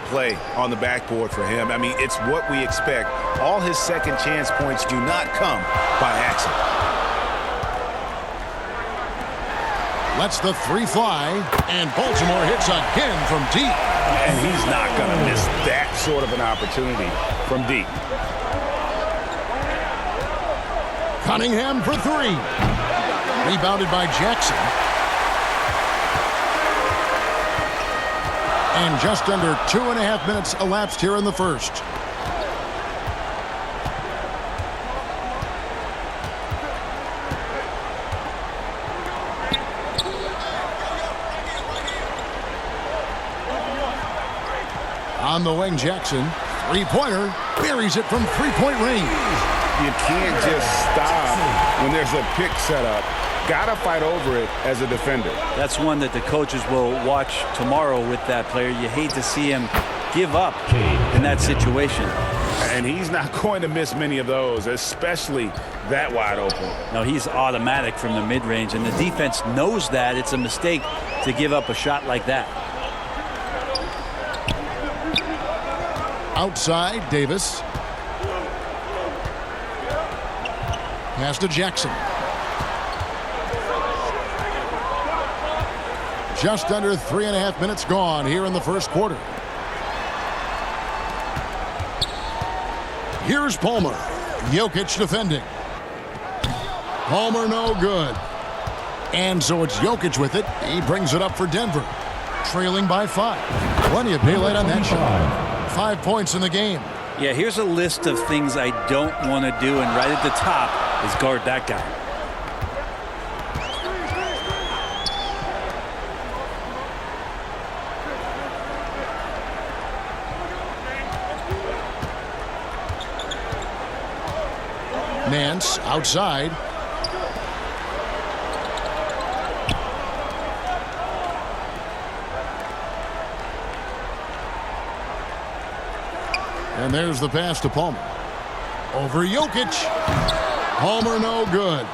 play on the backboard for him. I mean, it's what we expect. All his second chance points do not come by accident. Lets the three fly, and Baltimore hits again from deep. And he's not going to miss that sort of an opportunity from deep. Cunningham for three. Rebounded by Jackson. And just under 2.5 minutes elapsed here in the first. On the wing, Jackson. Three-pointer. Buries it from three-point range. You can't just stop when there's a pick set up. Got to fight over it as a defender. That's one that the coaches will watch tomorrow with that player. You hate to see him give up in that situation. And he's not going to miss many of those, especially that wide open. No, he's automatic from the mid-range, and the defense knows that. It's a mistake to give up a shot like that. Outside, Davis. Pass to Jackson. Just under 3.5 minutes gone here in the first quarter. Here's Palmer. Jokic defending. Palmer no good. And so it's Jokic with it. He brings it up for Denver. Trailing by 5. Plenty of daylight on that shot. 5 points in the game. Yeah, here's a list of things I don't want to do, and right at the top is guard that guy. Nance outside. And there's the pass to Palmer. Over Jokic. Palmer no good.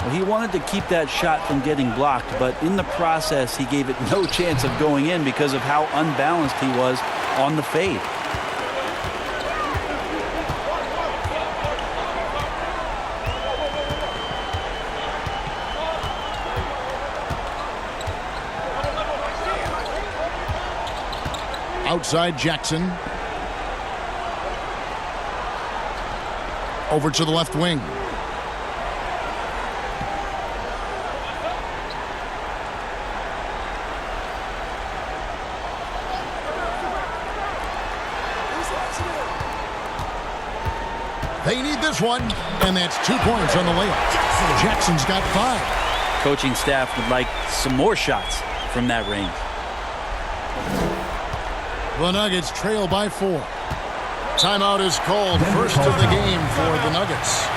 Well, he wanted to keep that shot from getting blocked, but in the process, he gave it no chance of going in because of how unbalanced he was on the fade. Outside Jackson. Over to the left wing. They need this one, and that's 2 points on the layup. Jackson's got 5. Coaching staff would like some more shots from that range. The Nuggets trail by 4. Timeout is called. First of the game for the Nuggets.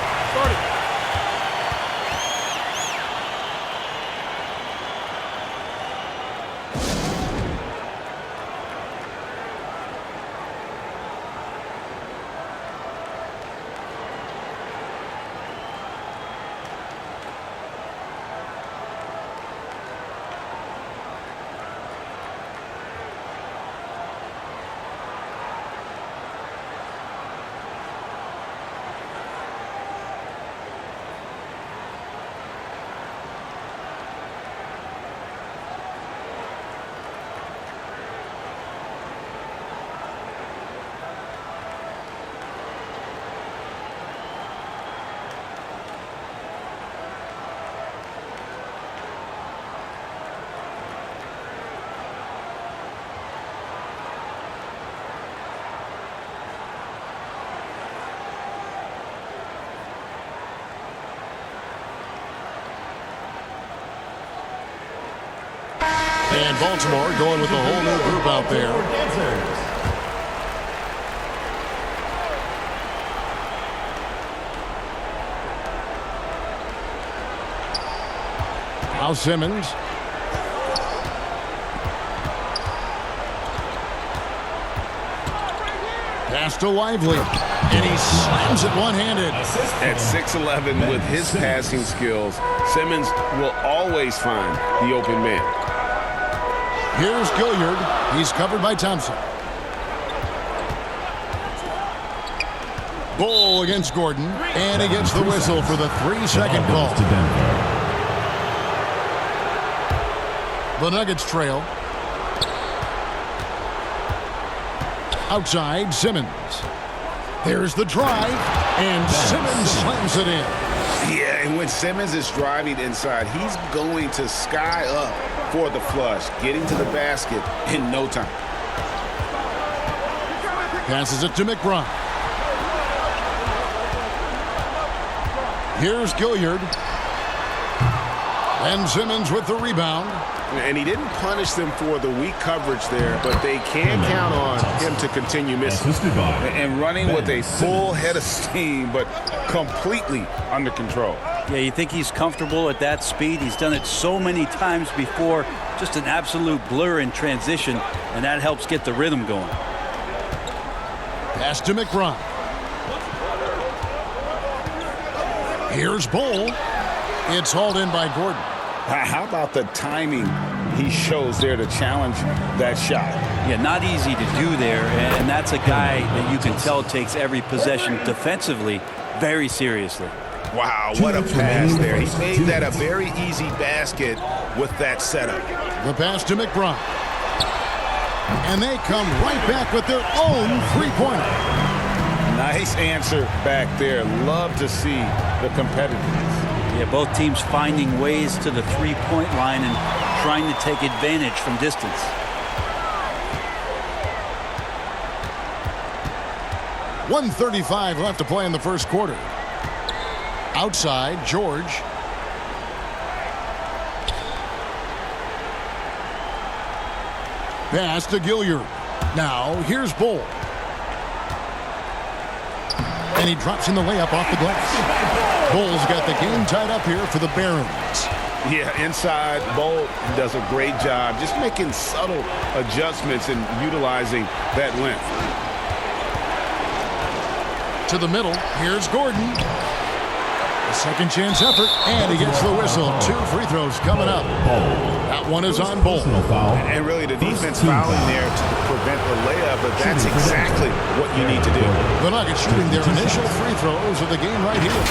And Baltimore going with a whole new group out there. Now Simmons. Pass to Lively. And he slams it one-handed. At 6'11", with his passing skills, Simmons will always find the open man. Here's Gilliard. He's covered by Thompson. Bull against Gordon, and he gets the whistle for the 3-second call. The Nuggets trail. Outside, Simmons. There's the drive, and Simmons slams it in. Yeah, and when Simmons is driving inside, he's going to sky up for the flush, getting to the basket in no time. Passes it to McBride. Here's Gilliard. And Simmons with the rebound. And he didn't punish them for the weak coverage there, but they can count on him to continue missing. And running with a full head of steam, but completely under control. Yeah, you think he's comfortable at that speed. He's done it so many times before. Just an absolute blur in transition, and that helps get the rhythm going. Pass to McBride. Here's Bull. It's hauled in by Gordon. How about the timing he shows there to challenge that shot? Yeah, not easy to do there, and that's a guy that you can tell takes every possession defensively very seriously. Wow, what a pass there. He made that a very easy basket with that setup. The pass to McBride. And they come right back with their own three-pointer. Nice answer back there. Love to see the competitiveness. Yeah, both teams finding ways to the three-point line and trying to take advantage from distance. .135 left to play in the first quarter. Outside, George. Pass to Gilliard. Now, here's Bull. And he drops in the layup off the glass. Bull's got the game tied up here for the Barons. Yeah, inside, Bull does a great job just making subtle adjustments and utilizing that length. To the middle, here's Gordon. A second chance effort, and he gets the whistle. 2 free throws coming up. That one is on Bull. And really the defense fouling there to prevent the layup, but that's exactly what you need to do. The Nuggets shooting their initial free throws of the game right here.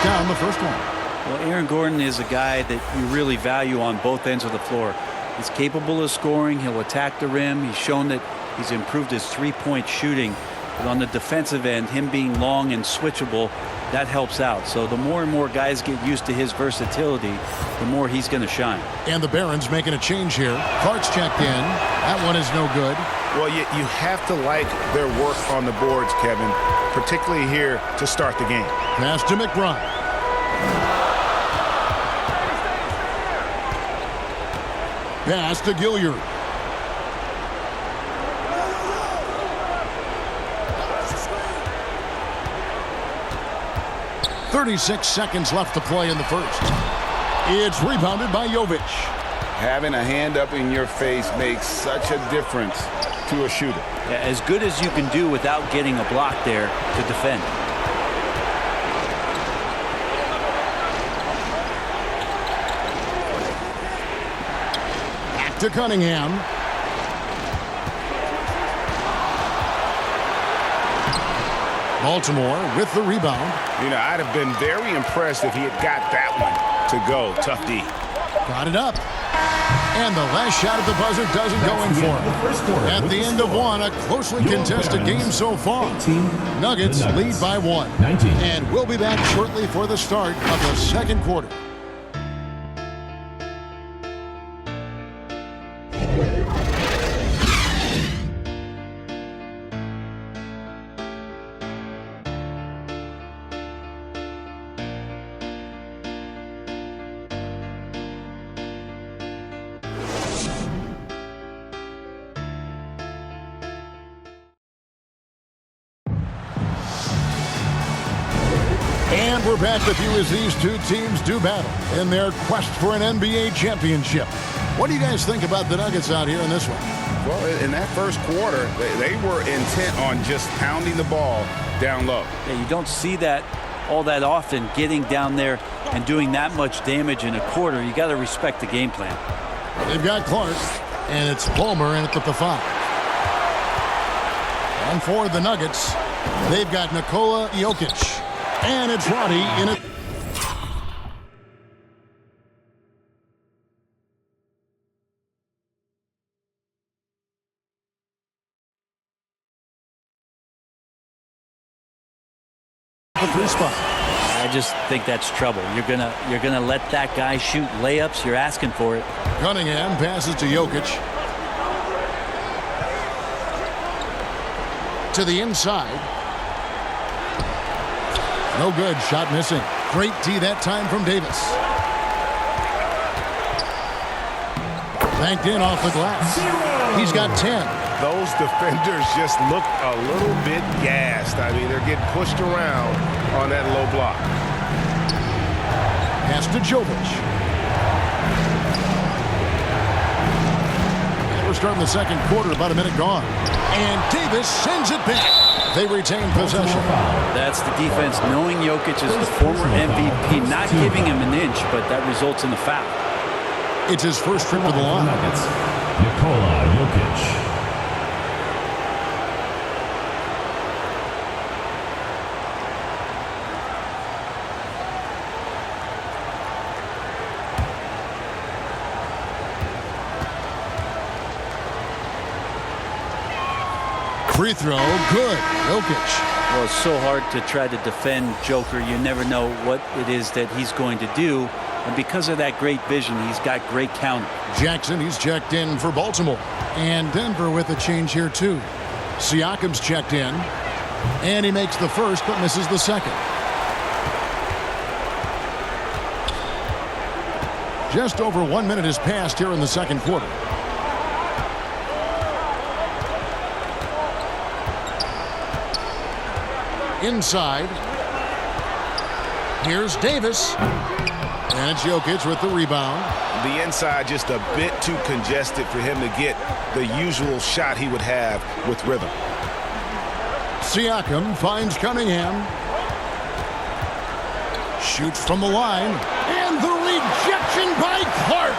Down the first one. Well, Aaron Gordon is a guy that you really value on both ends of the floor. He's capable of scoring. He'll attack the rim. He's shown that he's improved his three-point shooting. But on the defensive end, him being long and switchable, that helps out. So the more and more guys get used to his versatility, the more he's going to shine. And the Barons making a change here. Clark's checked in. That one is no good. Well, you have to like their work on the boards, Kevin, particularly here to start the game. Pass to McBride. Pass to Gilliard. .36 seconds left to play in the first. It's rebounded by Jovic. Having a hand up in your face makes such a difference to a shooter. Yeah, as good as you can do without getting a block there to defend. Back to Cunningham. Baltimore with the rebound. You know, I'd have been very impressed if he had got that one to go. Tough D. Got it up. And the last shot at the buzzer doesn't go in for him. At the end of one, a closely contested game so far. Nuggets lead by 1. And we'll be back shortly for the start of the second quarter. And we're back with you as these two teams do battle in their quest for an NBA championship. What do you guys think about the Nuggets out here in this one? Well, in that first quarter, they were intent on just pounding the ball down low. Yeah, you don't see that all that often, getting down there and doing that much damage in a quarter. You got to respect the game plan. They've got Clark, and it's Palmer in at the 5. And for the Nuggets, they've got Nikola Jokic. And it's Roddy in it. The 3 spot. I just think that's trouble. You're gonna let that guy shoot layups. You're asking for it. Cunningham passes to Jokic. To the inside. No good. Shot missing. Great D that time from Davis. Banked in off the glass. He's got 10. Those defenders just look a little bit gassed. I mean, they're getting pushed around on that low block. Pass to Jokic. And we're starting the second quarter, about a minute gone. And Davis sends it back. They retain possession. That's the defense knowing Jokic is the former MVP, not giving him an inch, but that results in a foul. It's his first trip to the line. Nikola Jokic. Free throw, good. Jokic. Well, it's so hard to try to defend Joker. You never know what it is that he's going to do. And because of that great vision, he's got great counter. Jackson, he's checked in for Baltimore. And Denver with a change here, too. Siakam's checked in. And he makes the first, but misses the second. Just over 1 minute has passed here in the second quarter. Inside. Here's Davis. And it's Jokic with the rebound. The inside just a bit too congested for him to get the usual shot he would have with rhythm. Siakam finds Cunningham. Shoots from the line. And the rejection by Clark.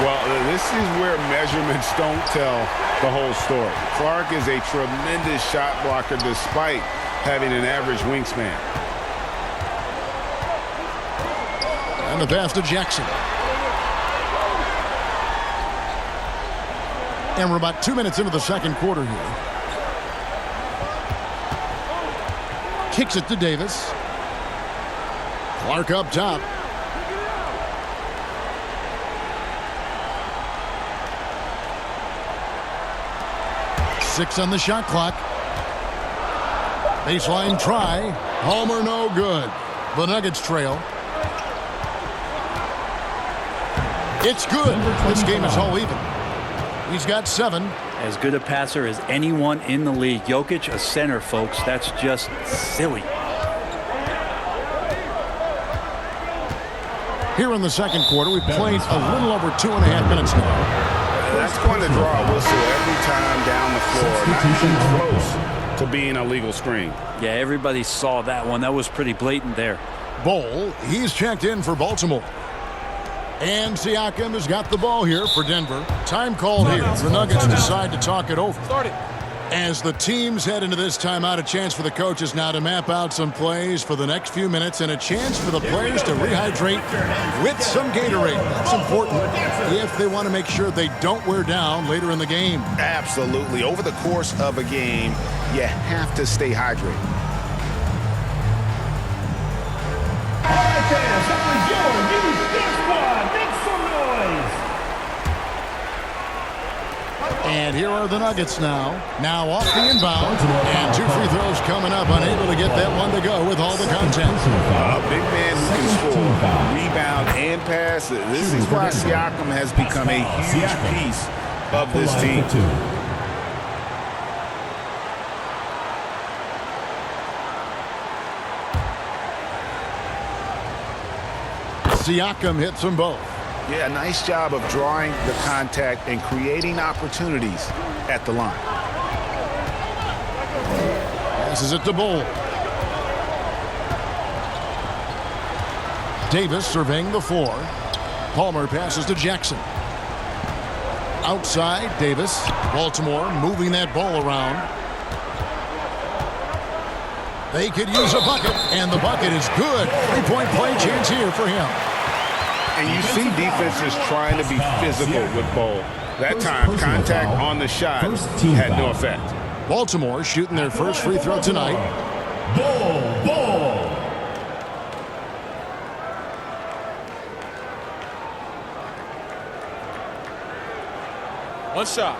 Well, this is where measurements don't tell the whole story. Clark is a tremendous shot blocker despite having an average wingspan. And the pass to Jackson. And we're about 2 minutes into the second quarter here. Kicks it to Davis. Clark up top. Six on the shot clock. Baseline try. Homer no good. The Nuggets trail. It's good. This game is all even. He's got 7. As good a passer as anyone in the league. Jokic, a center, folks. That's just silly. Here in the second quarter, we've played a little over 2.5 minutes now. That's going to draw a whistle every time down the floor. Not even close to being a legal screen. Yeah, everybody saw that one. That was pretty blatant there. Bol, he's checked in for Baltimore. And Siakam has got the ball here for Denver. Time called here. The Nuggets decide to talk it over. As the teams head into this timeout, a chance for the coaches now to map out some plays for the next few minutes and a chance for the players to rehydrate with some Gatorade. That's important if they want to make sure they don't wear down later in the game. Absolutely. Over the course of a game, you have to stay hydrated. All right, fans, that was your new Dance Squad. Make some noise. And here are the Nuggets now. Now off the inbound. And 2 free throws coming up. Unable to get that one to go with all the content. A big man who can score, rebound, and pass. This is why Siakam has become a huge piece of this team. Siakam hits them both. Yeah, nice job of drawing the contact and creating opportunities at the line. Passes it to Bull. Davis surveying the floor. Palmer passes to Jackson. Outside, Davis. Baltimore moving that ball around. They could use a bucket, and the bucket is good. Three-point play chance here for him. And you see defenses trying to be physical with Bol. That time, contact on the shot had no effect. Baltimore shooting their first free throw tonight. Ball. One shot.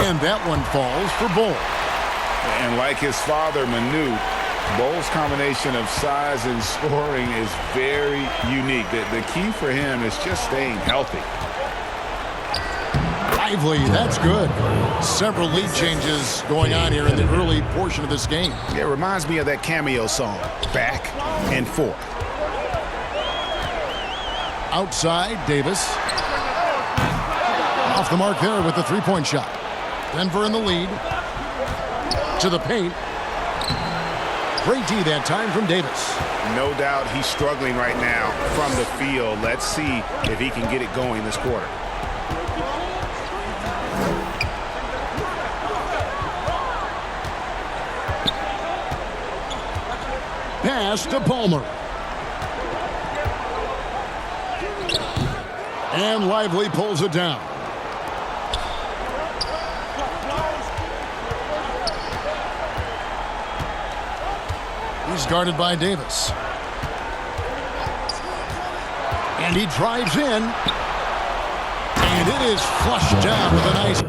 And that one falls for Bull. And like his father, Manu, Bol's combination of size and scoring is very unique. The key for him is just staying healthy. Lively, that's good. Several lead changes going on here in the early portion of this game. Yeah, it reminds me of that cameo song, Back and Forth. Outside, Davis. Off the mark there with the three-point shot. Denver in the lead. To the paint. Great D that time from Davis. No doubt he's struggling right now from the field. Let's see if he can get it going this quarter. Pass to Palmer. And Lively pulls it down. He's guarded by Davis. And he drives in. And it is flushed down with a nice...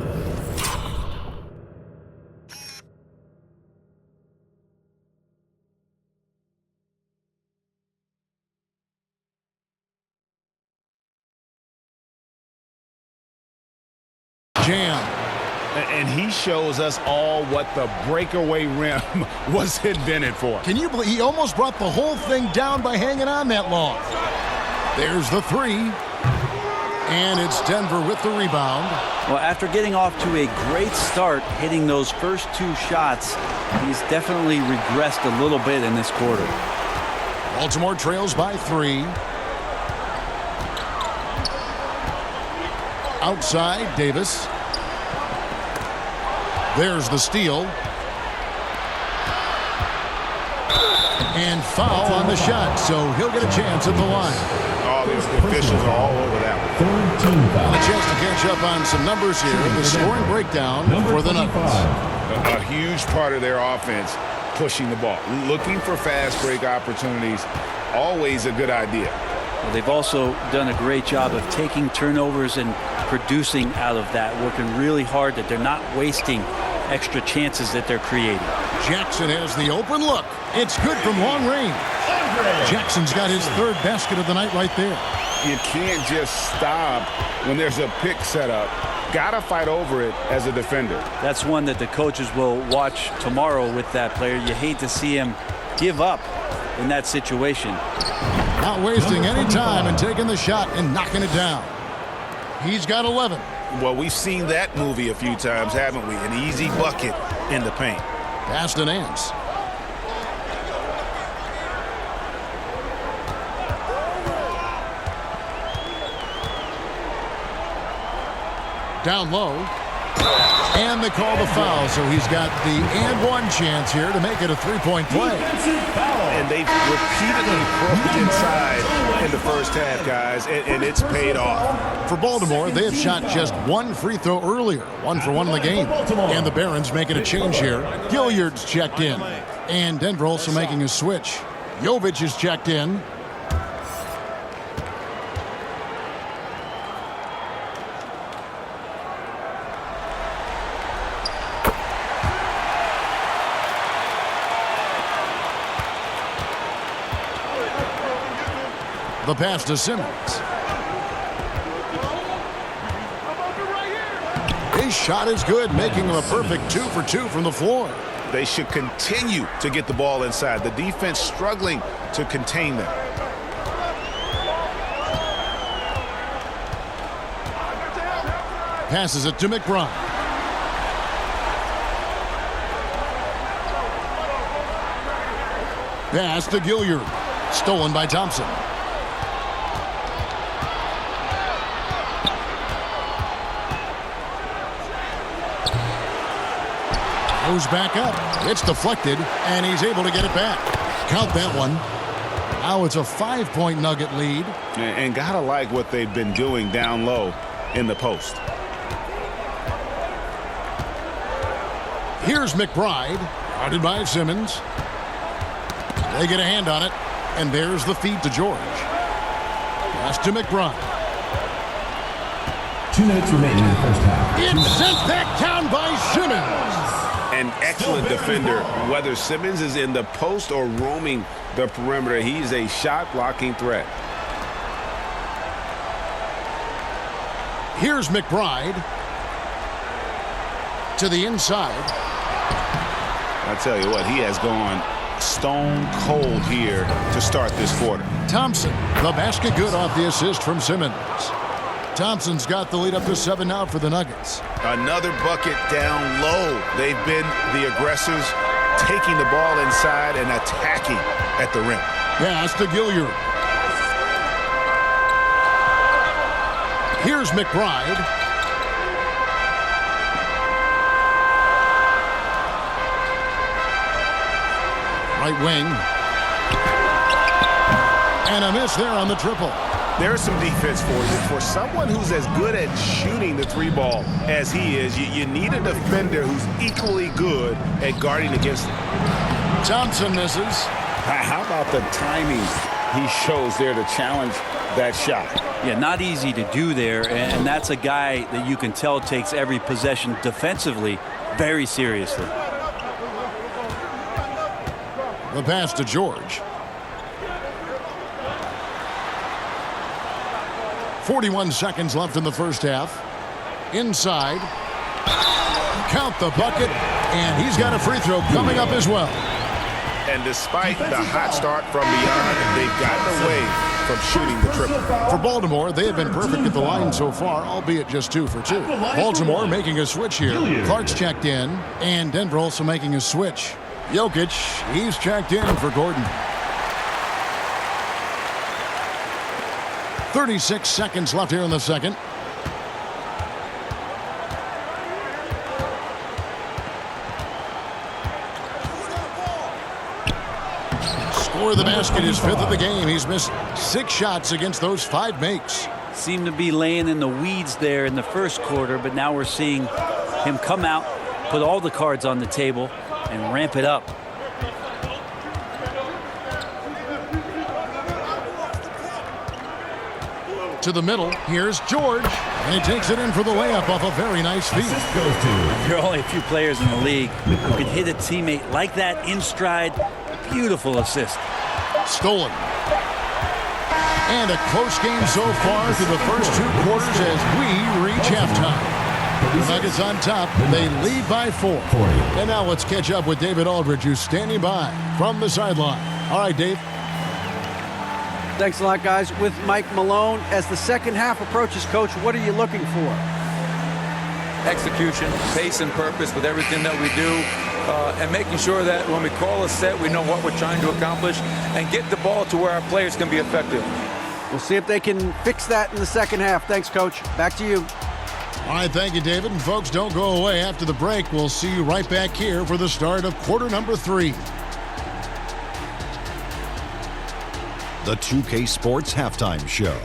jam. And he shows us all what the breakaway rim was invented for. Can you believe he almost brought the whole thing down by hanging on that long? There's the three. And it's Denver with the rebound. Well, after getting off to a great start, hitting those first two shots, he's definitely regressed a little bit in this quarter. Baltimore trails by 3. Outside, Davis. There's the steal. And foul on the shot, so he'll get a chance at the line. Oh, the officials are all over that one. And a chance to catch up on some numbers here. The scoring breakdown for the Nuggets. A huge part of their offense, pushing the ball. Looking for fast break opportunities, always a good idea. Well, they've also done a great job of taking turnovers and producing out of that, working really hard that they're not wasting extra chances that they're creating. Jackson has the open look. It's good from long range. Jackson's got his third basket of the night right there. You can't just stop when there's a pick set up. Gotta fight over it as a defender. That's one that the coaches will watch tomorrow with that player. You hate to see him give up in that situation. Not wasting any time and taking the shot and knocking it down. He's got 11. Well, we've seen that movie a few times, haven't we? An easy bucket in the paint. Pass to Nance. Down low. And they call the foul, so he's got the and one chance here to make it a three-point play. And they've repeatedly broke inside in the first half, guys, and it's paid off. For Baltimore, they have shot just one free throw earlier, 1 for 1 in the game. And the Barons making a change here. Gilliard's checked in. And Denver also making a switch. Jovic is checked in. The pass to Simmons. His shot is good, making him a perfect 2 for 2 from the floor. They should continue to get the ball inside. The defense struggling to contain them. Passes it to McBride. Pass to Gilliard. Stolen by Thompson. Goes back up. It's deflected, and he's able to get it back. Count that one. Now it's a 5-point Nugget lead. And gotta like what they've been doing down low in the post. Here's McBride. Guarded by Simmons. They get a hand on it, and there's the feed to George. Pass to McBride. 2 minutes remaining in the first half. It's sent back down by Simmons. An excellent defender, whether Simmons is in the post or roaming the perimeter. He's a shot-blocking threat. Here's McBride. To the inside. I tell you what, he has gone stone cold here to start this quarter. Thompson, the basket good off the assist from Simmons. Thompson's got the lead up to 7 now for the Nuggets. Another bucket down low. They've been the aggressors, taking the ball inside and attacking at the rim. Pass to Gilliard. Here's McBride. Right wing. And a miss there on the triple. There's some defense for you. For someone who's as good at shooting the 3-ball as he is, you need a defender who's equally good at guarding against it. Thompson misses. How about the timing he shows there to challenge that shot? Yeah, not easy to do there, and that's a guy that you can tell takes every possession defensively very seriously. The pass to George. 41 seconds left in the first half. Inside. Count the bucket, and he's got a free throw coming up as well. And despite the hot start from beyond, they've gotten away from shooting the triple. For Baltimore, they have been perfect at the line so far, albeit just 2 for 2. Baltimore making a switch here. Clark's checked in, and Denver also making a switch. Jokic, he's checked in for Gordon. 36 seconds left here in the second. Score the basket, his 5th of the game. He's missed 6 shots against those 5 makes. Seemed to be laying in the weeds there in the first quarter, but now we're seeing him come out, put all the cards on the table, and ramp it up. To the middle, here's George, and he takes it in for the layup off a very nice feed. There are only a few players in the league who can hit a teammate like that in stride. Beautiful assist. Stolen. And a close game so far through the first 2 quarters as we reach halftime. The Nuggets on top. They lead by 4. And now let's catch up with David Aldridge, who's standing by from the sideline. All right, Dave. Thanks a lot, guys. With Mike Malone, as the second half approaches, Coach, what are you looking for? Execution, pace and purpose with everything that we do, and making sure that when we call a set, we know what we're trying to accomplish and get the ball to where our players can be effective. We'll see if they can fix that in the second half. Thanks, Coach. Back to you. All right, thank you, David. And folks, don't go away. After the break, we'll see you right back here for the start of quarter number 3. The 2K Sports Halftime Show.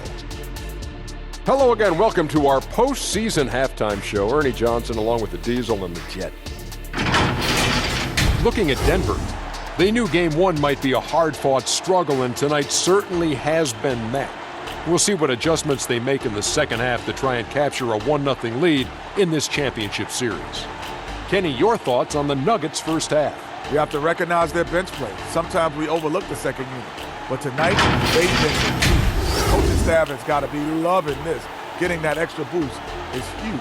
Hello again. Welcome to our postseason halftime show. Ernie Johnson along with the Diesel and the Jet. Looking at Denver, they knew Game 1 might be a hard-fought struggle, and tonight certainly has been met. We'll see what adjustments they make in the second half to try and capture a 1-0 lead in this championship series. Kenny, your thoughts on the Nuggets' first half? You have to recognize their bench play. Sometimes we overlook the second unit. But tonight, they've been key. The coaching staff has got to be loving this. Getting that extra boost is huge.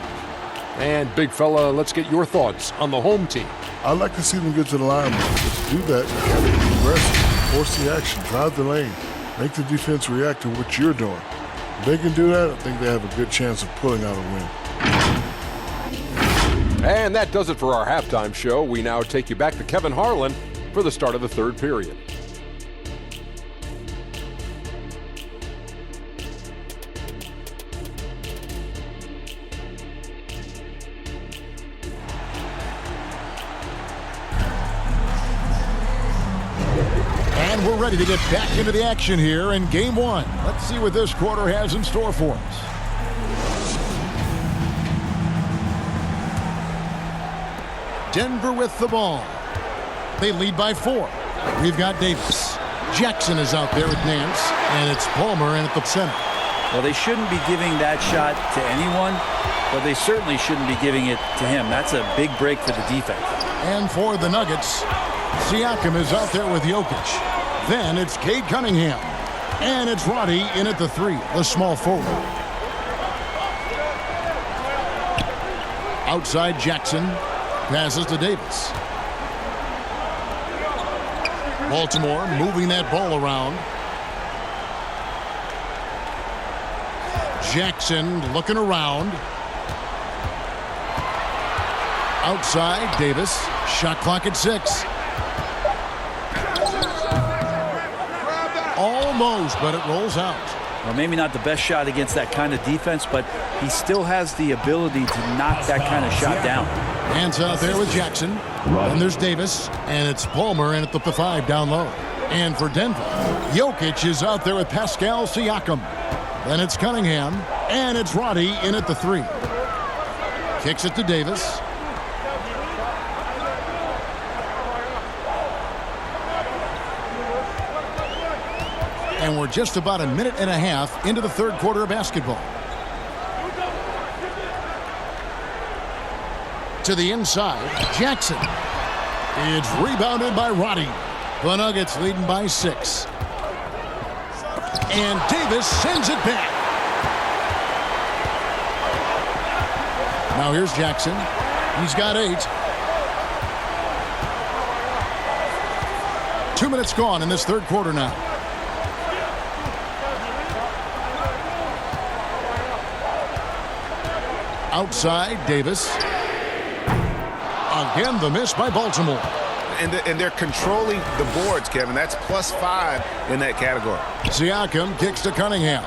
And big fella, let's get your thoughts on the home team. I'd like to see them get to the line more. But to do that, you got to be aggressive, force the action, drive the lane, make the defense react to what you're doing. If they can do that, I think they have a good chance of pulling out a win. And that does it for our halftime show. We now take you back to Kevin Harlan for the start of the third period. And we're ready to get back into the action here in game one. Let's see what this quarter has in store for us. Denver with the ball. They lead by 4. We've got Davis. Jackson is out there with Nance, and it's Palmer in at the center. Well, they shouldn't be giving that shot to anyone, but they certainly shouldn't be giving it to him. That's a big break for the defense. And for the Nuggets, Siakam is out there with Jokic. Then it's Cade Cunningham. And it's Roddy in at the 3, the small forward. Outside Jackson. Passes to Davis. Baltimore moving that ball around. Jackson looking around. Outside, Davis. Shot clock at 6. Almost, but it rolls out. Well, maybe not the best shot against that kind of defense, but he still has the ability to knock that kind of shot down. Hands out there with Jackson. And there's Davis. And it's Palmer in at the 5 down low. And for Denver, Jokic is out there with Pascal Siakam. Then it's Cunningham. And it's Roddy in at the 3. Kicks it to Davis. And we're just about a minute and a half into the third quarter of basketball. To the inside, Jackson. It's rebounded by Roddy. The Nuggets leading by 6. And Davis sends it back. Now here's Jackson. He's got 8. 2 minutes gone in this third quarter now. Outside, Davis. Again, the miss by Baltimore. And they're controlling the boards, Kevin. That's +5 in that category. Siakam kicks to Cunningham.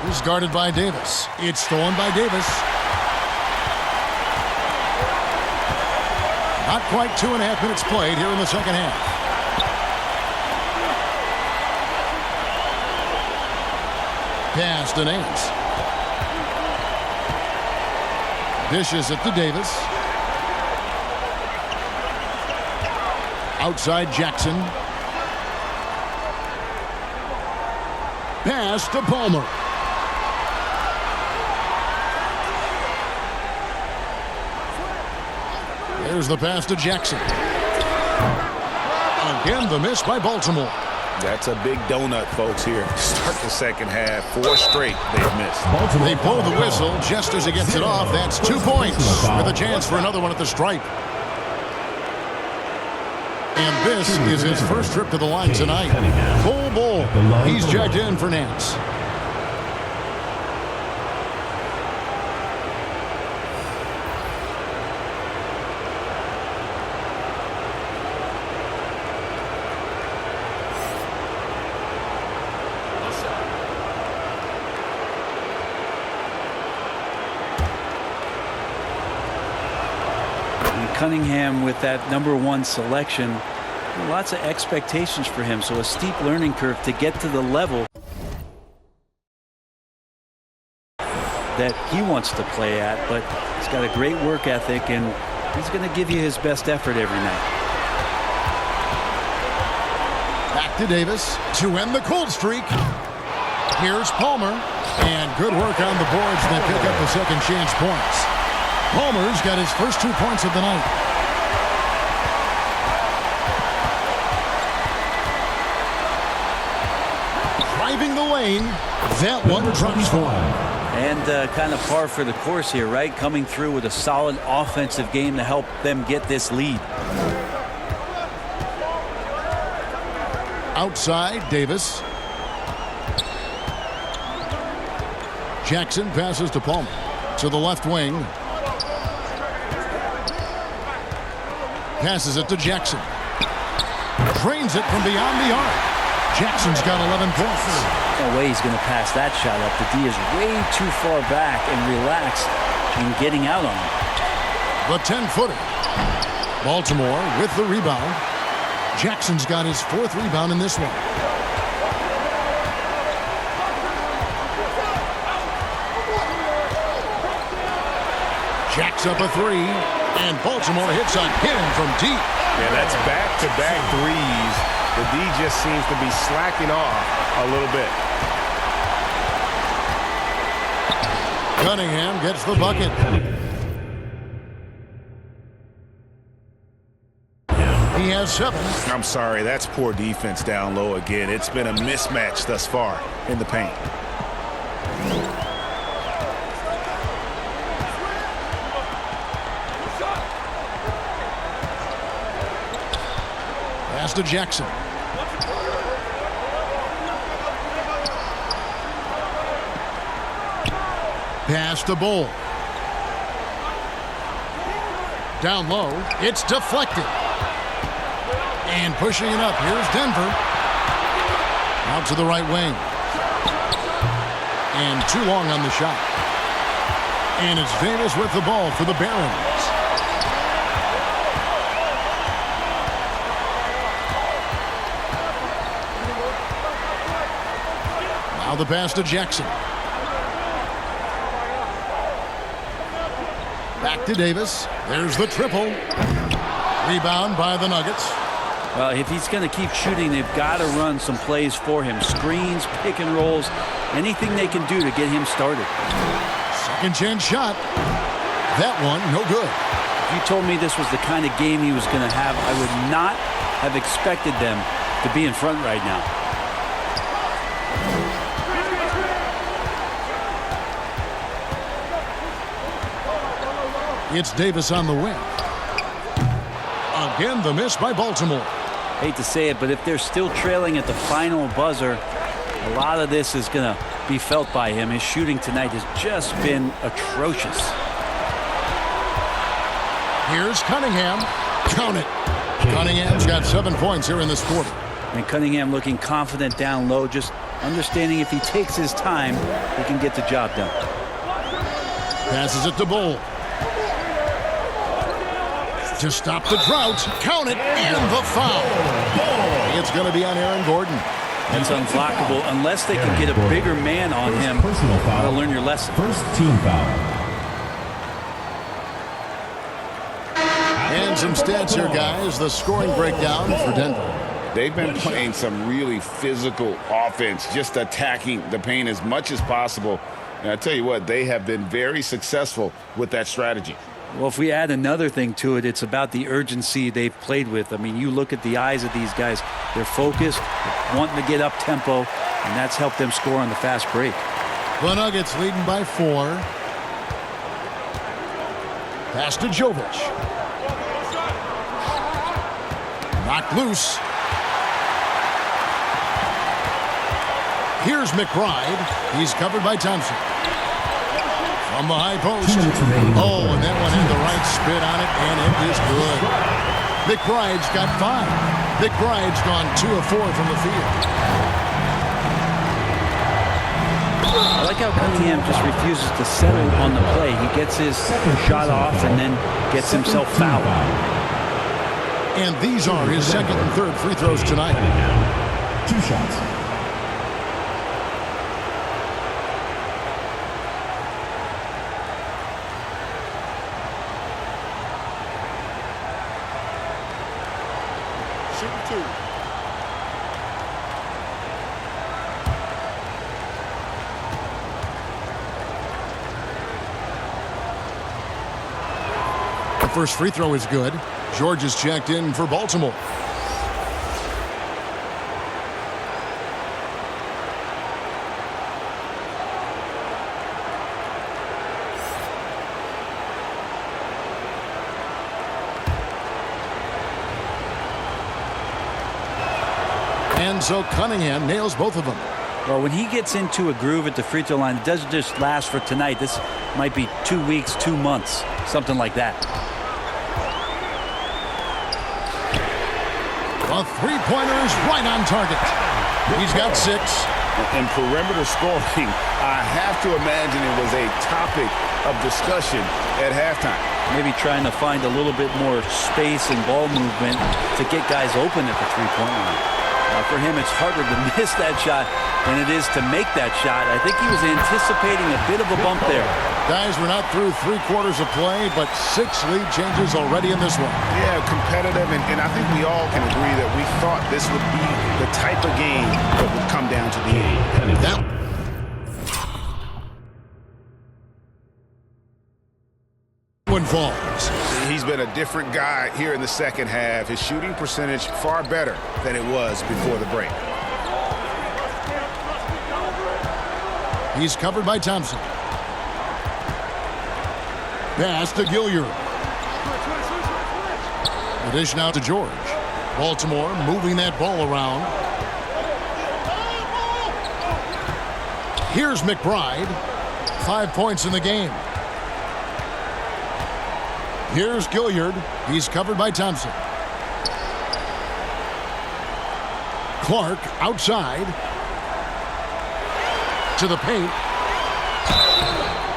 He's guarded by Davis. It's stolen by Davis. Not quite 2.5 minutes played here in the second half. Pass to Nance. Dishes it to Davis. Outside Jackson. Pass to Palmer. There's the pass to Jackson. Again, the miss by Baltimore. That's a big donut, folks, here. Start the second half. 4 straight they've missed. They blow the whistle just as he gets it off. That's 2 points with a chance for another one at the stripe. And this is his first trip to the line tonight. Full ball. He's checked in for Nance. Cunningham with that #1 selection, lots of expectations for him, so a steep learning curve to get to the level that he wants to play at, but he's got a great work ethic and he's going to give you his best effort every night. Back to Davis to end the cold streak. Here's Palmer, and good work on the boards that pick up the second chance points. Palmer's got his first 2 points of the night. Driving the lane, that one drops for him. And kind of par for the course here, right? Coming through with a solid offensive game to help them get this lead. Outside, Davis. Jackson passes to Palmer. To the left wing. Passes it to Jackson. Drains it from beyond the arc. Jackson's got 11 points. No way he's going to pass that shot up. The D is way too far back and relaxed in getting out on him. The 10-footer. Baltimore with the rebound. Jackson's got his 4th rebound in this one. Jacks up a 3, and Baltimore hits on him from deep. Yeah, that's back-to-back threes. The D just seems to be slacking off a little bit. Cunningham gets the bucket. He has 7. I'm sorry, that's poor defense down low again. It's been a mismatch thus far in the paint. Pass to Jackson. Pass to Bull. Down low, it's deflected. And pushing it up, here's Denver. Out to the right wing. And too long on the shot. And it's Davis with the ball for the Barons. Now the pass to Jackson. Back to Davis. There's the triple. Rebound by the Nuggets. Well, if he's going to keep shooting, they've got to run some plays for him. Screens, pick and rolls, anything they can do to get him started. Second chance shot. That one, no good. If you told me this was the kind of game he was going to have, I would not have expected them to be in front right now. It's Davis on the wing. Again, the miss by Baltimore. Hate to say it, but if they're still trailing at the final buzzer, a lot of this is going to be felt by him. His shooting tonight has just been atrocious. Here's Cunningham. Count it. Cunningham's got 7 points here in this quarter. And Cunningham looking confident down low, just understanding if he takes his time, he can get the job done. Passes it to Bull. To stop the drought. Count it. And the foul. It's going to be on Aaron Gordon. That's unblockable unless they can get a bigger man on him. Gotta learn your lesson. First team foul. And some stats here, guys. The scoring breakdown for Denver. They've been playing some really physical offense, just attacking the paint as much as possible. And I tell you what, they have been very successful with that strategy. Well, if we add another thing to it, it's about the urgency they've played with. I mean, you look at the eyes of these guys. They're focused, wanting to get up tempo, and that's helped them score on the fast break. The Nuggets leading by 4. Pass to Jovic. Knocked loose. Here's McBride. He's covered by Thompson. From the high post. Oh, and that one had the right spin on it, and it is good. McBride's got 5. McBride's gone 2 of 4 from the field. I like how Cunningham just refuses to settle on the play. He gets his shot off and then gets himself fouled. And these are his second and third free throws tonight. 2 shots. The first free throw is good. George is checked in for Baltimore. And so Cunningham nails both of them. Well, when he gets into a groove at the free throw line, it doesn't just last for tonight. This might be 2 weeks, 2 months, something like that. A three-pointer is right on target. He's got 6. And perimeter scoring, I have to imagine it was a topic of discussion at halftime. Maybe trying to find a little bit more space and ball movement to get guys open at the three-point line. For him, it's harder to miss that shot than it is to make that shot. I think he was anticipating a bit of a bump there. Guys, we're not through 3 quarters of play, but 6 lead changes already in this one. Yeah, competitive, and I think we all can agree that we thought this would be the type of game that would come down to the end. That one falls. He's been a different guy here in the second half. His shooting percentage far better than it was before the break. He's covered by Thompson. Pass to Gilliard. The dish now to George. Baltimore moving that ball around. Here's McBride. 5 points in the game. Here's Gilliard. He's covered by Thompson. Clark outside. To the paint.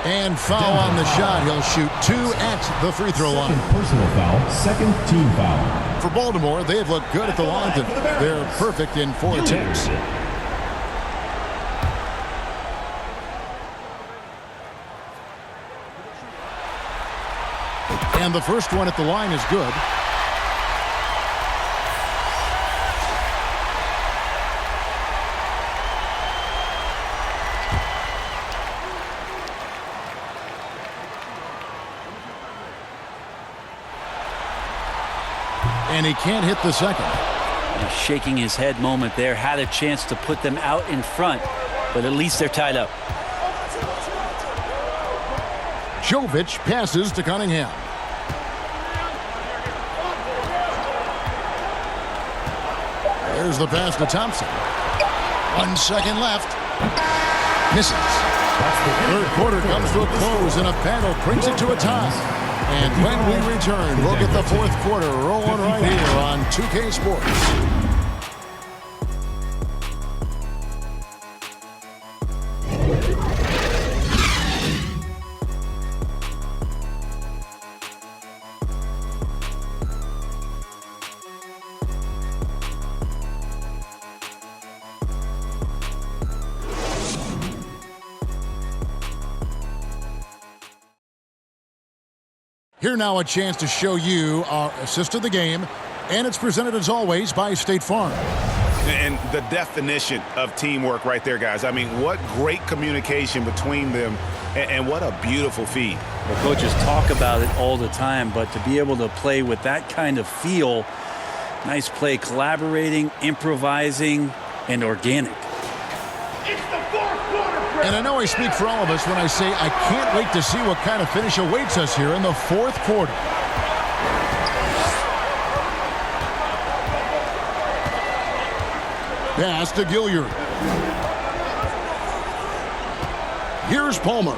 And foul on the shot. He'll shoot 2 at the free throw line. Personal foul, second team foul. For Baltimore, they've looked good at the line. They're perfect in 4 attempts. And the first one at the line is good. And he can't hit the second. He's shaking his head moment there. Had a chance to put them out in front, but at least they're tied up. Jovic passes to Cunningham. There's the pass to Thompson. 1 second left. Misses. Third quarter comes to a close, and a panel brings it to a tie. And when we return, we'll get the fourth quarter rolling right here on 2K Sports. Here now a chance to show you our assist of the game, and it's presented as always by State Farm. And the definition of teamwork right there, guys. I mean, what great communication between them, and what a beautiful feed. The coaches talk about it all the time, but to be able to play with that kind of feel, nice play, collaborating, improvising, and organic. And I know I speak for all of us when I say I can't wait to see what kind of finish awaits us here in the fourth quarter. Pass to Gilliard. Here's Palmer.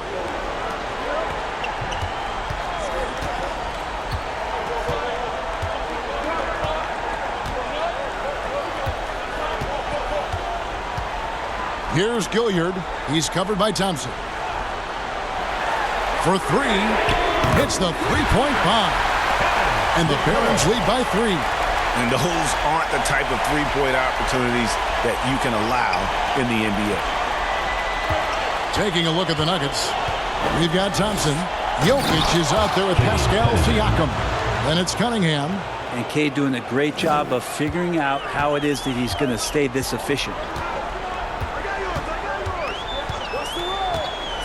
Here's Gilliard. He's covered by Thompson. For 3. Hits the three-point bomb. And the Barons lead by 3. And those aren't the type of three-point opportunities that you can allow in the NBA. Taking a look at the Nuggets. We've got Thompson. Jokic is out there with Pascal Siakam. Then it's Cunningham. And Cade doing a great job of figuring out how it is that he's going to stay this efficient.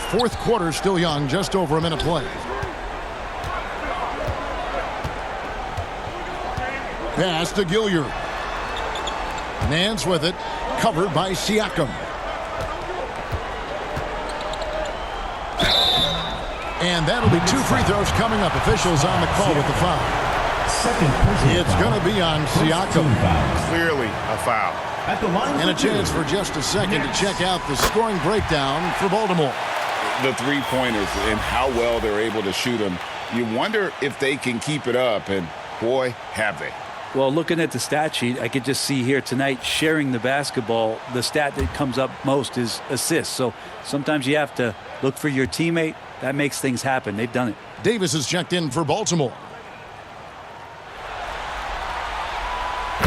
Fourth quarter still young, just over a minute play. Pass to Gilliard. Nance with it, covered by Siakam. And that'll be 2 free throws coming up. Officials on the call with the foul. It's going to be on Siakam. Clearly a foul. At the line And a chance for just a second to check out the scoring breakdown for Baltimore. The three-pointers and how well they're able to shoot them. You wonder if they can keep it up, and boy, have they. Well, looking at the stat sheet, I could just see here tonight sharing the basketball. The stat that comes up most is assists. So sometimes you have to look for your teammate. That makes things happen. They've done it. Davis is checked in for Baltimore.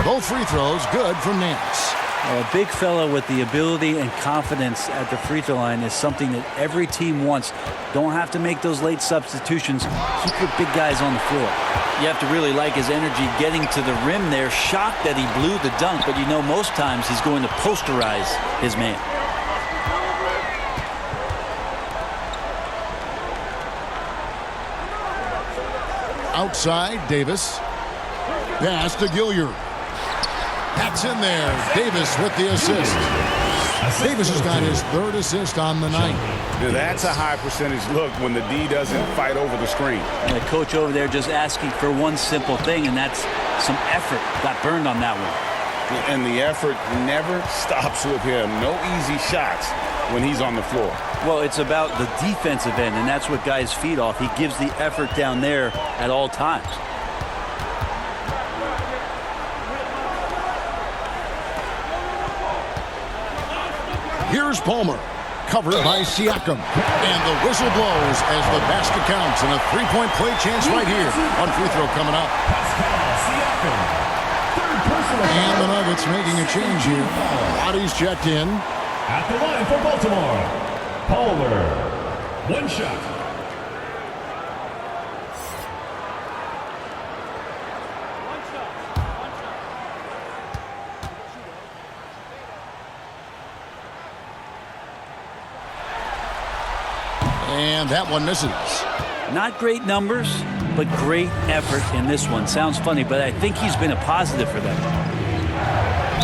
Both free throws good from Nance. A big fella with the ability and confidence at the free throw line is something that every team wants. Don't have to make those late substitutions. Keep your big guys on the floor. You have to really like his energy getting to the rim there. Shocked that he blew the dunk, but you know most times he's going to posterize his man. Outside, Davis. Pass to Gilliard. That's in there. Davis with the assist. Davis has got his third assist on the night. That's a high percentage look when the D doesn't fight over the screen. And the coach over there just asking for one simple thing, and that's some effort. Got burned on that one. And the effort never stops with him. No easy shots when he's on the floor. Well, it's about the defensive end, and that's what guys feed off. He gives the effort down there at all times. Here's Palmer, covered by Siakam. And the whistle blows as the basket counts, and a three-point play chance right here. One free throw coming up. And the Nuggets making a change here. Roddy's checked in. At the line for Baltimore, Palmer. One shot. And that one misses. Not great numbers, but great effort in this one. Sounds funny, but I think he's been a positive for them.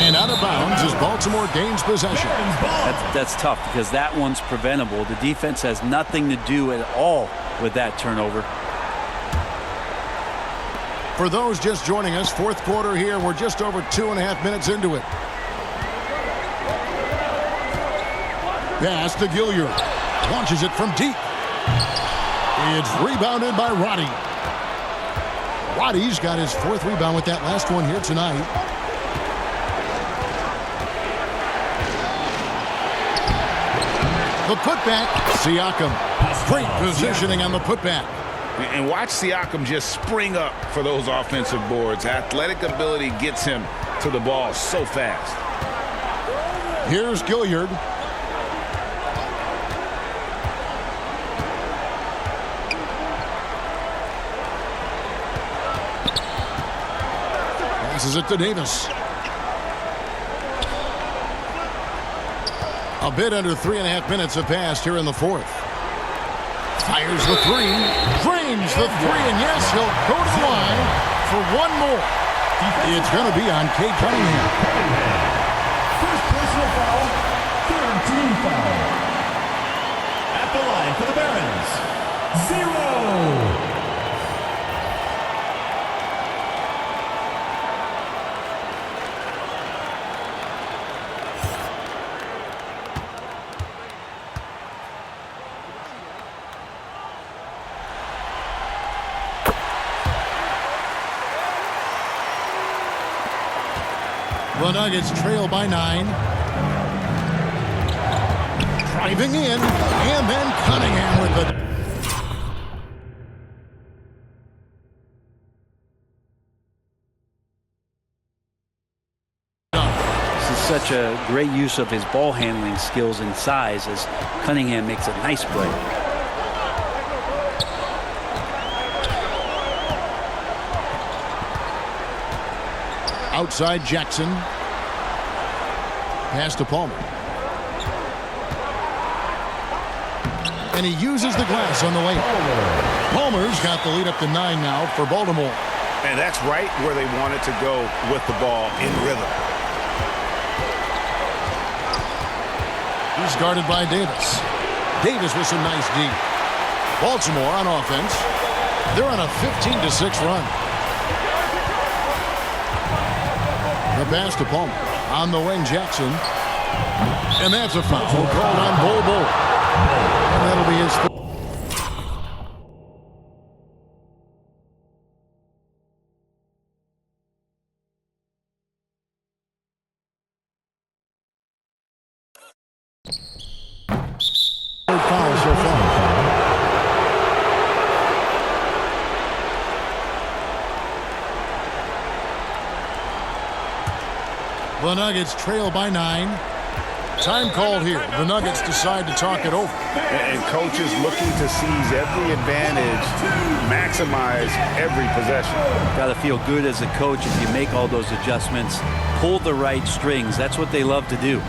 And out of bounds as Baltimore gains possession. That's tough because that one's preventable. The defense has nothing to do at all with that turnover. For those just joining us, fourth quarter here. We're just over 2.5 minutes into it. Pass to Gilliard. Launches it from deep. It's rebounded by Roddy. Roddy's got his fourth rebound with that last one here tonight. The putback. Siakam. Great positioning on the putback. And watch Siakam just spring up for those offensive boards. Athletic ability gets him to the ball so fast. Here's Gilliard. Passes it to Davis. A bit under 3.5 minutes have passed here in the fourth. Fires the three. Drains the three, and yes, he'll go to the line for one more. It's going to be on Cade Cunningham. First personal foul, third team foul. At the line for the Barons, 0. The Nuggets trail by 9. Driving in, and then Cunningham with it. This is such a great use of his ball handling skills and size as Cunningham makes a nice play. Outside Jackson. Pass to Palmer. And he uses the glass on the layup. Palmer's got the lead up to 9 now for Baltimore. And that's right where they wanted to go with the ball in rhythm. He's guarded by Davis. Davis with some nice D. Baltimore on offense. They're on a 15-6 run. The pass to Palmer. On the wing, Jackson. And that's a foul called on Bull. And that'll be his fourth. Foul so far. The Nuggets trail by 9. Time called here. The Nuggets decide to talk it over. And coaches looking to seize every advantage, maximize every possession. Got to feel good as a coach if you make all those adjustments. Pull the right strings. That's what they love to do.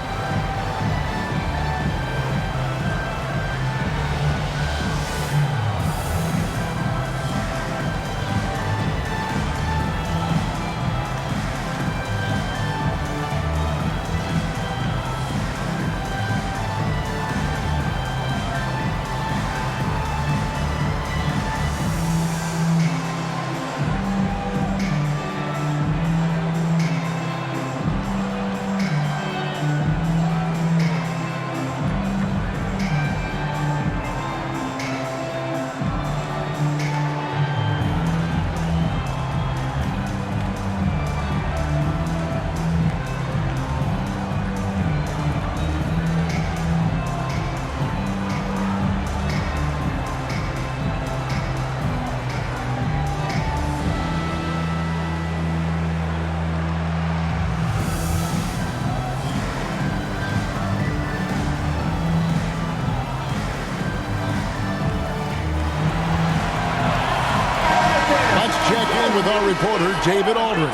With our reporter, David Aldridge.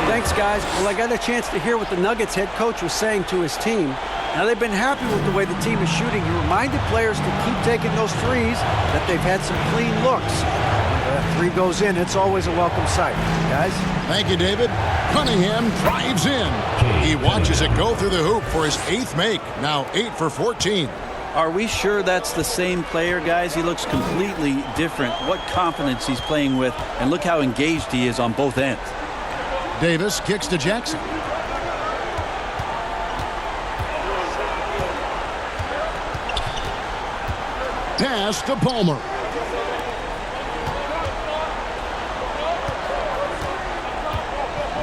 Thanks, guys. Well, I got a chance to hear what the Nuggets head coach was saying to his team. Now, they've been happy with the way the team is shooting. He reminded players to keep taking those threes, that they've had some clean looks. When a three goes in, it's always a welcome sight. Guys? Thank you, David. Cunningham drives in. He watches it go through the hoop for his 8th make. Now 8 for 14. Are we sure that's the same player, guys? He looks completely different. What confidence he's playing with, and look how engaged he is on both ends. Davis kicks to Jackson. Pass to Palmer.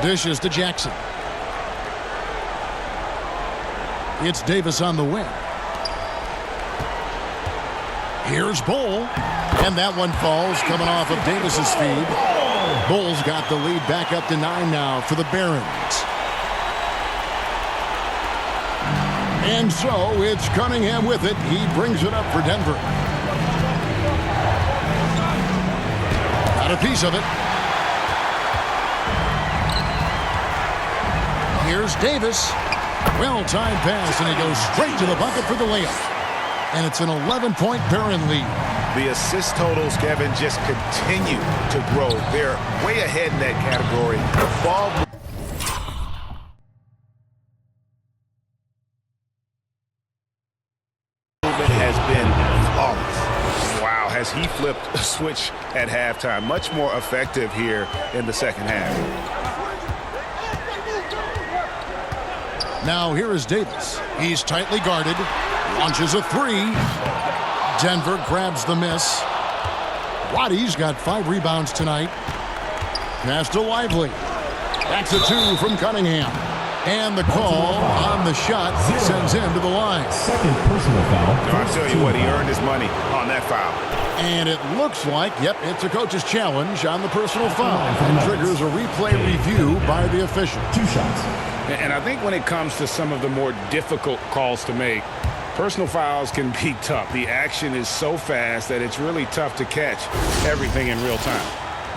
Dishes to Jackson. It's Davis on the wing. Here's Bull, and that one falls coming off of Davis's feed. Bull's got the lead back up to 9 now for the Barons. And so it's Cunningham with it. He brings it up for Denver. Got a piece of it. Here's Davis. Well-timed pass, and he goes straight to the bucket for the layup. And it's an 11-point Baron lead. The assist totals, Kevin, just continue to grow. They're way ahead in that category. The ball movement has been flawless. Wow, has he flipped a switch at halftime. Much more effective here in the second half. Now here is Davis. He's tightly guarded. Launches a three. Denver grabs the miss. Waddy's got 5 rebounds tonight. Pass to Lively. That's a 2 from Cunningham. And the call on the shot sends him to the line. Second personal foul. I'll tell you what, he earned his money on that foul. And it looks like, yep, it's a coach's challenge on the personal foul. And triggers a replay review by the official. 2 shots. And I think when it comes to some of the more difficult calls to make, personal fouls can be tough. The action is so fast that it's really tough to catch everything in real time.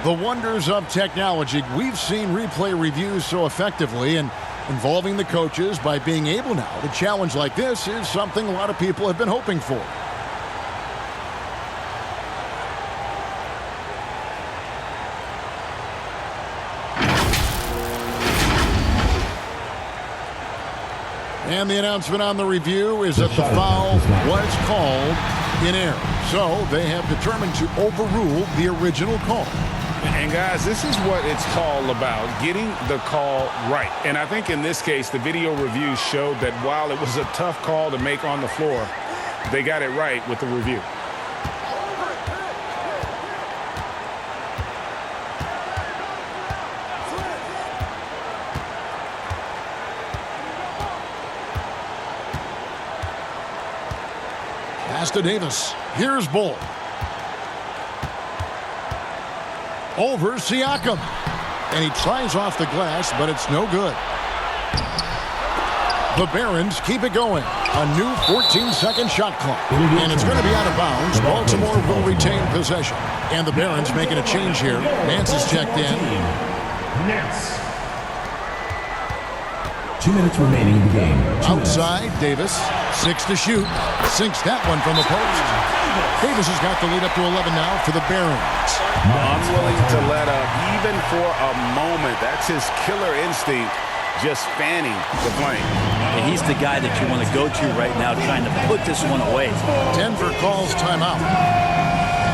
The wonders of technology. We've seen replay reviews so effectively, and involving the coaches by being able now to challenge like this is something a lot of people have been hoping for. And the announcement on the review is that the foul was called in error. So they have determined to overrule the original call. And guys, this is what it's all about, getting the call right. And I think in this case, the video review showed that while it was a tough call to make on the floor, they got it right with the review. Pass to Davis. Here's Bull. Over Siakam. And he tries off the glass, but it's no good. The Barons keep it going. A new 14-second shot clock. And it's going to be out of bounds. Baltimore will retain possession. And the Barons making a change here. Nance is checked in. Nance. 2 minutes remaining in the game. Outside, Davis. 6 to shoot. Sinks that one from the post. Davis has got the lead up to 11 now for the Barons. Unwilling to let up even for a moment. That's his killer instinct, just fanning the flame. And he's the guy that you want to go to right now, trying to put this one away. Denver calls timeout.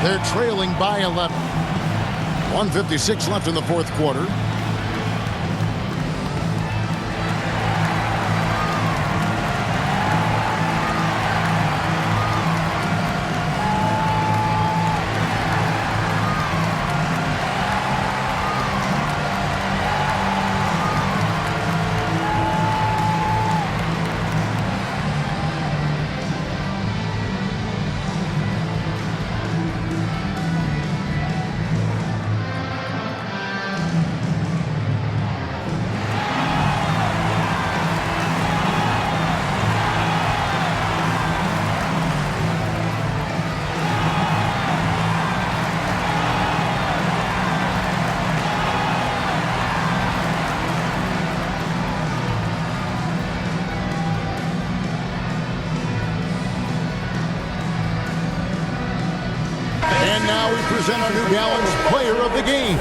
They're trailing by 11. 1:56 left in the fourth quarter. Present our New Balance player of the game.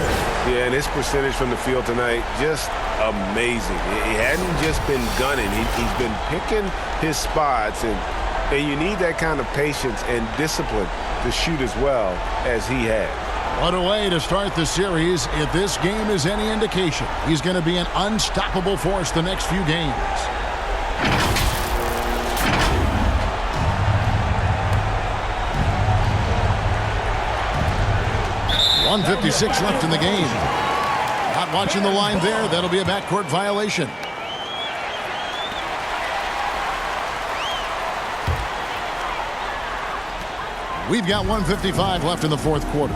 Yeah, and his percentage from the field tonight, just amazing. He hadn't just been gunning. He's been picking his spots, and you need that kind of patience and discipline to shoot as well as he had. What a way to start the series. If this game is any indication, he's going to be an unstoppable force the next few games. 1:56 left in the game. Not watching the line there. That'll be a backcourt violation. We've got 1:55 left in the fourth quarter.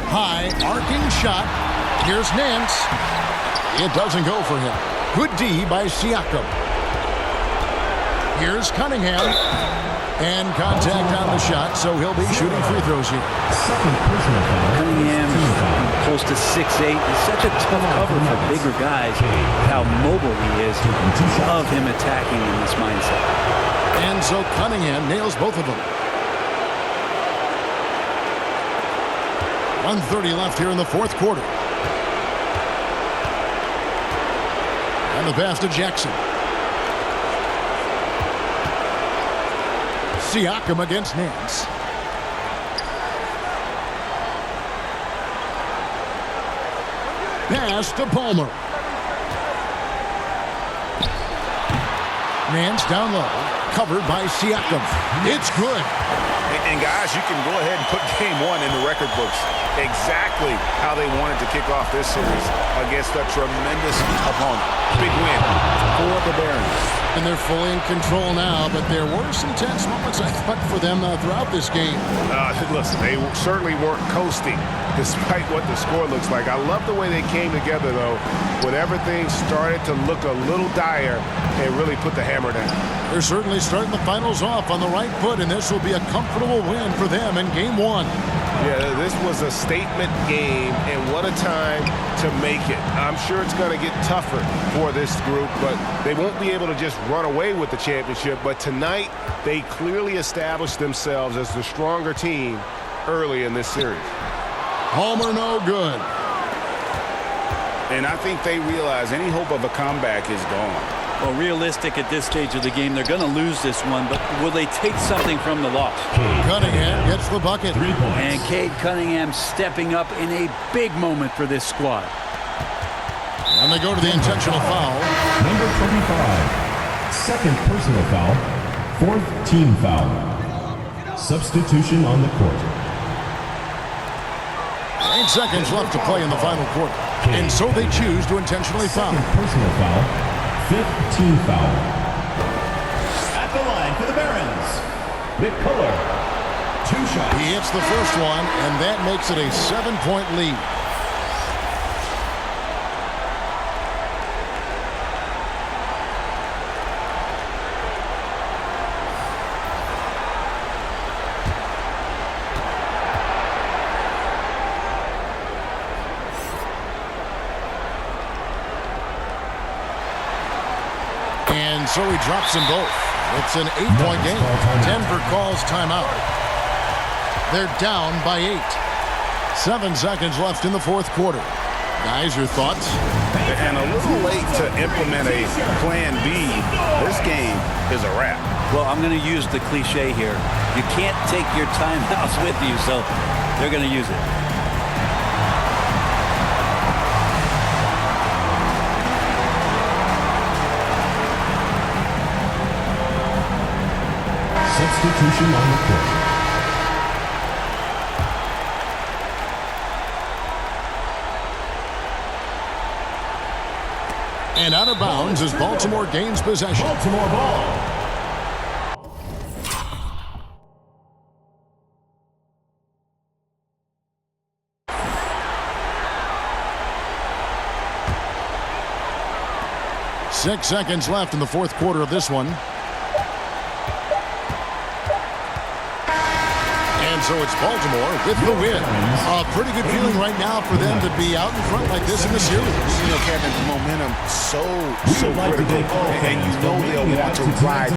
High arcing shot. Here's Nance. It doesn't go for him. Good D by Siakam. Here's Cunningham. And contact on the shot, so he'll be shooting free throws here. Cunningham is close to 6'8". He's such a tough cover for bigger guys. How mobile he is. Love him attacking in this mindset. And so Cunningham nails both of them. 1:30 left here in the fourth quarter. And the pass to Jackson. Siakam against Nance. Pass to Palmer. Nance down low. Covered by Siakam. It's good. And guys, you can go ahead and put game one in the record books. Exactly how they wanted to kick off this series against a tremendous opponent. Big win for the Barons. And they're fully in control now, but there were some tense moments, I thought, for them throughout this game. Listen, they certainly weren't coasting despite what the score looks like. I love the way they came together, though, when everything started to look a little dire and really put the hammer down. They're certainly starting the finals off on the right foot, and this will be a comfortable win for them in game one. Yeah, this was a statement game, and what a time to make it. I'm sure it's going to get tougher for this group, but they won't be able to just run away with the championship. But tonight, they clearly established themselves as the stronger team early in this series. Palmer no good. And I think they realize any hope of a comeback is gone. Well, realistic at this stage of the game, they're going to lose this one, but will they take something from the loss? Cunningham gets the bucket. 3 points. And Cade Cunningham stepping up in a big moment for this squad. And they go to the intentional foul. Number 25. Second personal foul. Fourth team foul. Substitution on the court. 8 seconds left to play in the final quarter. And so they choose to intentionally foul. Second personal foul. Fifth team foul. At the line for the Barons, McCullough. 2 shots. He hits the first one, and that makes it a 7-point lead. And so he drops them both. It's an 8-point game. Denver calls timeout. They're down by 8. 7 seconds left in the fourth quarter. Guys, your thoughts? And a little late to implement a plan B. This game is a wrap. Well, I'm going to use the cliche here. You can't take your timeouts with you, so they're going to use it. Substitution on the court. And out of bounds as Baltimore gains possession. Baltimore ball. Six seconds left in the fourth quarter of this one. And so it's Baltimore with the win. A pretty good feeling right now for them to be out in front like this in the series. You know, Kevin, momentum so critical. And you know they'll want to ride